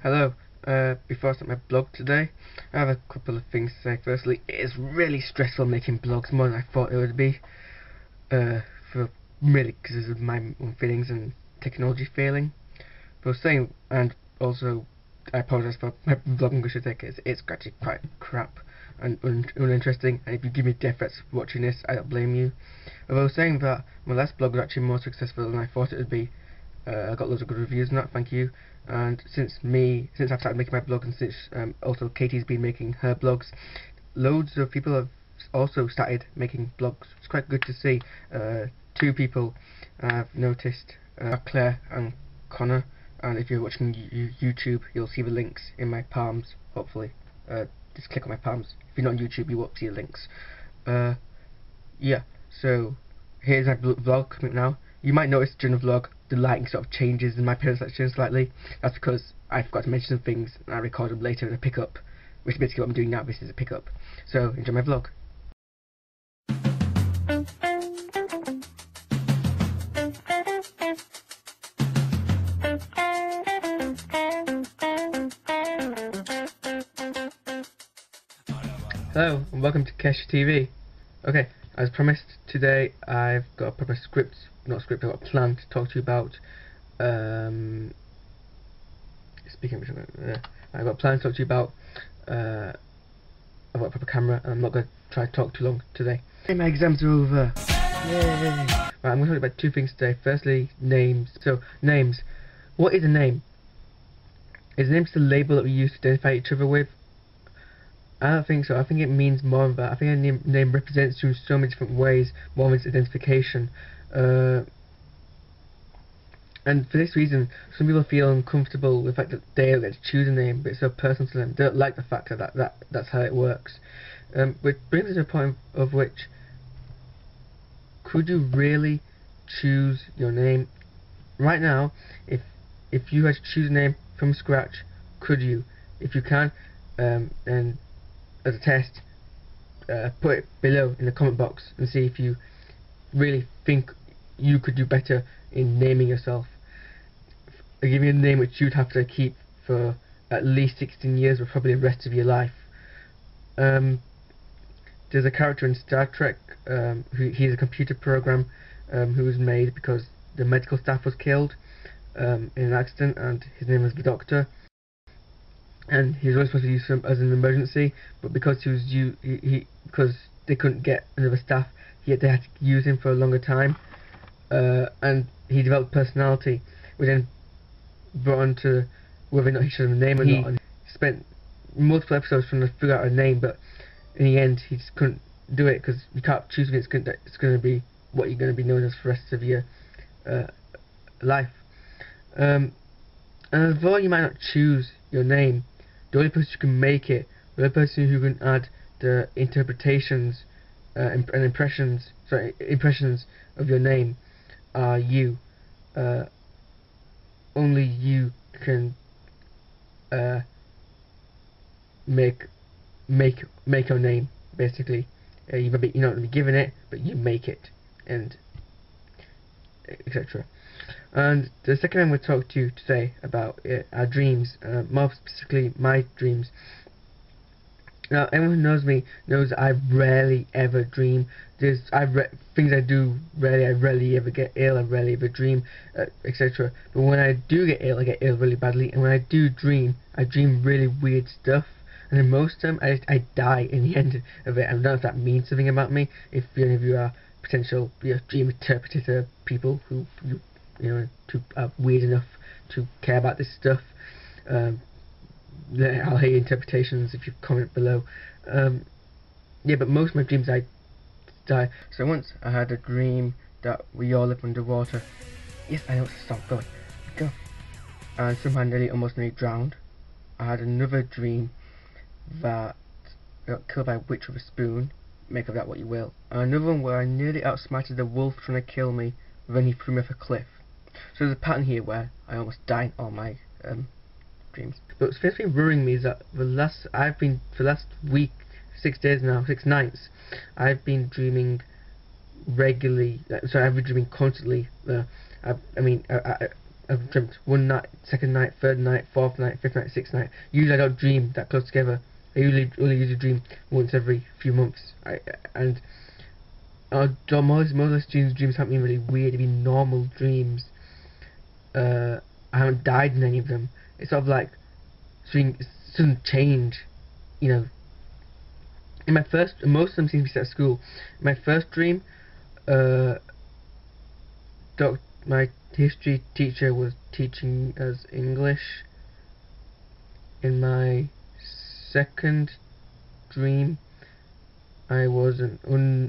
Hello. Before I start my blog today, I have a couple of things to say. Firstly, it is really stressful making blogs, more than I thought it would be. For really, because of my own feelings and technology failing. But I was saying, and also, I apologise for my vlogging should take it. It's actually quite crap and uninteresting. And if you give me death threats for watching this, I don't blame you. Although I was saying that my last blog was actually more successful than I thought it would be. I got loads of good reviews on that, thank you. And since I've started making my blog, and since also Katie's been making her blogs, loads of people have also started making blogs. It's quite good to see. Two people I've noticed, Claire and Connor. And if you're watching YouTube, you'll see the links in my palms. Hopefully, just click on my palms. If you're not on YouTube, you won't see the links. Yeah. So here's my vlog coming up now. You might notice during the vlog the lighting sort of changes and my appearance changes slightly. That's because I forgot to mention some things and I record them later in a pickup, which is basically what I'm doing now. This is a pickup. So enjoy my vlog. Hello and welcome to Keshi TV. Okay, as promised, today I've got a proper script, I've got a plan to talk to you about. I've got a plan to talk to you about. I've got a proper camera, and I'm not going to try to talk too long today. Hey, my exams are over. Yay! Right, I'm going to talk about two things today. Firstly, names. So, names. What is a name? Is a name just a label that we use to identify each other with? I don't think so. I think it means more than that. I think a name represents you in so many different ways, more than its identification. And for this reason, some people feel uncomfortable with the fact that they don't get to choose a name, but it's so personal to them. They don't like the fact that that's how it works. Which brings us to a point of which, could you really choose your name? Right now, if you had to choose a name from scratch, could you? If you can, and as a test, put it below in the comment box and see if you really think you could do better in naming yourself. I'll give you a name which you'd have to keep for at least 16 years or probably the rest of your life. There's a character in Star Trek, he's a computer program who was made because the medical staff was killed in an accident, and his name was the Doctor. And he was always supposed to use him as an emergency, but because because they couldn't get another staff, they had to use him for a longer time. And he developed personality, which then brought on to whether or not he should have a name or not. And he spent multiple episodes trying to figure out a name, but in the end he just couldn't do it because you can't choose it. It's going to be what you're going to be known as for the rest of your life. And although you might not choose your name, the only person who can make it, the only person who can add the interpretations and impressions of your name are you. Only you can make your name, basically. You're not going to be given it, but you make it, and etc. And the second thing we'll talk to you today about are dreams, more specifically my dreams. Now, anyone who knows me knows that I rarely ever dream. Things I do rarely. I rarely ever get ill. I rarely ever dream, etc. But when I do get ill, I get ill really badly. And when I do dream, I dream really weird stuff. And then most of the time, I die in the end of it. I don't know if that means something about me. If any of you are potential dream interpreter people who are weird enough to care about this stuff, I'll hear interpretations if you comment below. Yeah, but most of my dreams I die. So once I had a dream that we all live underwater. Yes, I know it's a song. Go. And somehow almost nearly drowned. I had another dream that I got killed by a witch with a spoon. Make of that what you will. And another one where I nearly outsmarted the wolf trying to kill me, but then he threw me off a cliff. So there's a pattern here where I almost die in all my dreams. But what's basically worrying me is that for the last week, 6 days now, 6 nights, I've been dreaming regularly. I've been dreaming constantly. I I've dreamt one night, second night, third night, fourth night, fifth night, sixth night. Usually I don't dream that close together. I usually dream once every few months. And most of those dreams haven't been really weird. They've been normal dreams. I haven't died in any of them. It's sort of like sudden change, you know. In my first, most of them seem to be set at school. In my first dream, my history teacher was teaching us English. In my second dream, I don't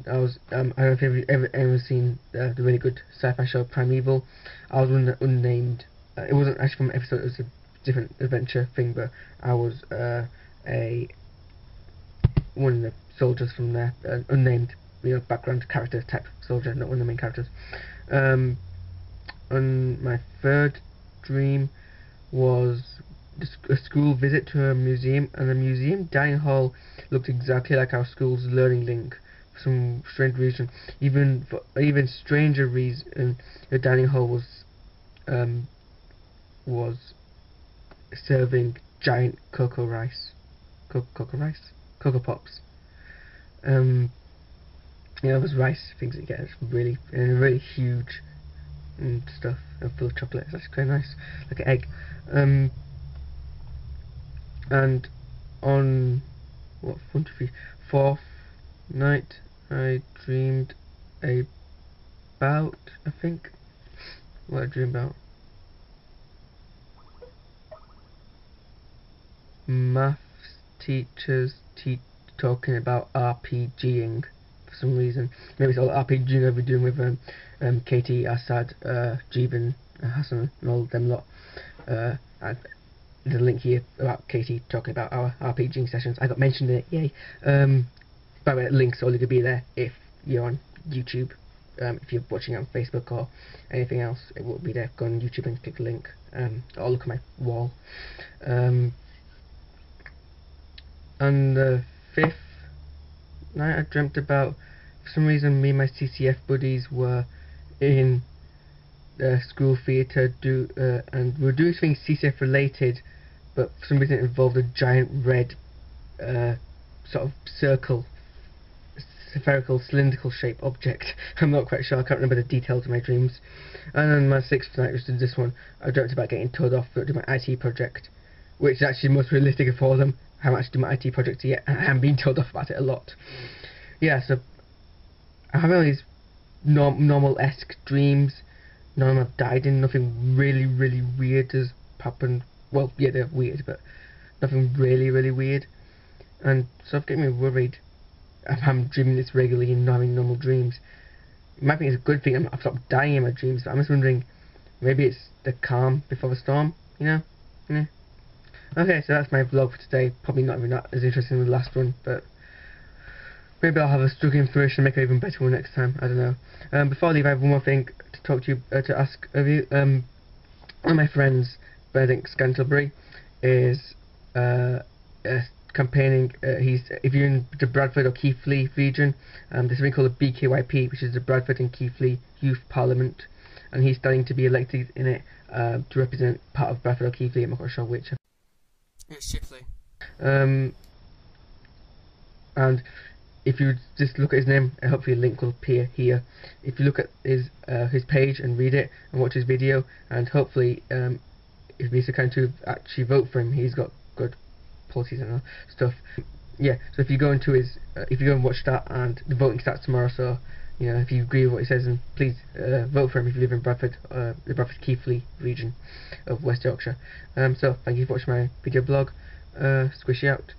know if you've ever seen the really good sci-fi show Primeval. I was unnamed. It wasn't actually from an episode. It was a different adventure thing, but I was one of the soldiers from there, an unnamed, background character type soldier, not one of the main characters. And my third dream was a school visit to a museum, and the museum dining hall looked exactly like our school's learning link for some strange reason. Even stranger reason, the dining hall was serving giant cocoa pops. It was rice things that you get. It's really huge and stuff, and full of chocolate. It's actually quite nice, like an egg. And on fourth night, I dreamed about, I think, what I dreamed about. Maths teachers talking about RPGing for some reason. Maybe it's all RPGing I've been doing with Katie, Assad, Jeevan, Hassan, and all them lot. There's a link here about Katie talking about our RPGing sessions. I got mentioned in it, yay. By the way, links are only going to be there if you're on YouTube. If you're watching it on Facebook or anything else, it won't be there. Go on YouTube and click the link, or look at my wall. On the fifth night, I dreamt about, for some reason, me and my CCF buddies were in the school theatre and we were doing something CCF related, but for some reason it involved a giant red sort of spherical, cylindrical shaped object. I'm not quite sure, I can't remember the details of my dreams. And then my sixth night, which is this one, I dreamt about getting told off to do my IT project, which is actually most realistic of all of them. I haven't actually done my IT project yet, and I am being told off about it a lot. Yeah, so I have all these normal-esque dreams. None of them I've died in. Nothing really weird has happened. Well, yeah, they're weird, but nothing really weird. And so it's getting me worried. I'm dreaming this regularly and not having normal dreams. You might think it's a good thing I've stopped dying in my dreams, but I'm just wondering, maybe it's the calm before the storm, you know? Yeah. Okay, so that's my vlog for today. Probably not as interesting as the last one, but maybe I'll have a stroke of inspiration and make an even better one next time. I don't know. Before I leave, I have one more thing to talk to you, to ask of you. One of my friends, Benedict Scantlebury, is campaigning. If you're in the Bradford or Keighley region, there's something called the BKYP, which is the Bradford and Keighley Youth Parliament, and he's starting to be elected in it to represent part of Bradford or Keighley. I'm not quite sure which. It's Shipley. And if you just look at his name, hopefully a link will appear here. If you look at his page and read it and watch his video, and hopefully if he's the kind to actually vote for him, he's got good policies and stuff. Yeah, so if you go into his, if you go and watch that, and the voting starts tomorrow, so if you agree with what he says, then please vote for him if you live in Bradford, the Bradford Keighley region of West Yorkshire. So thank you for watching my video blog. Squishy out.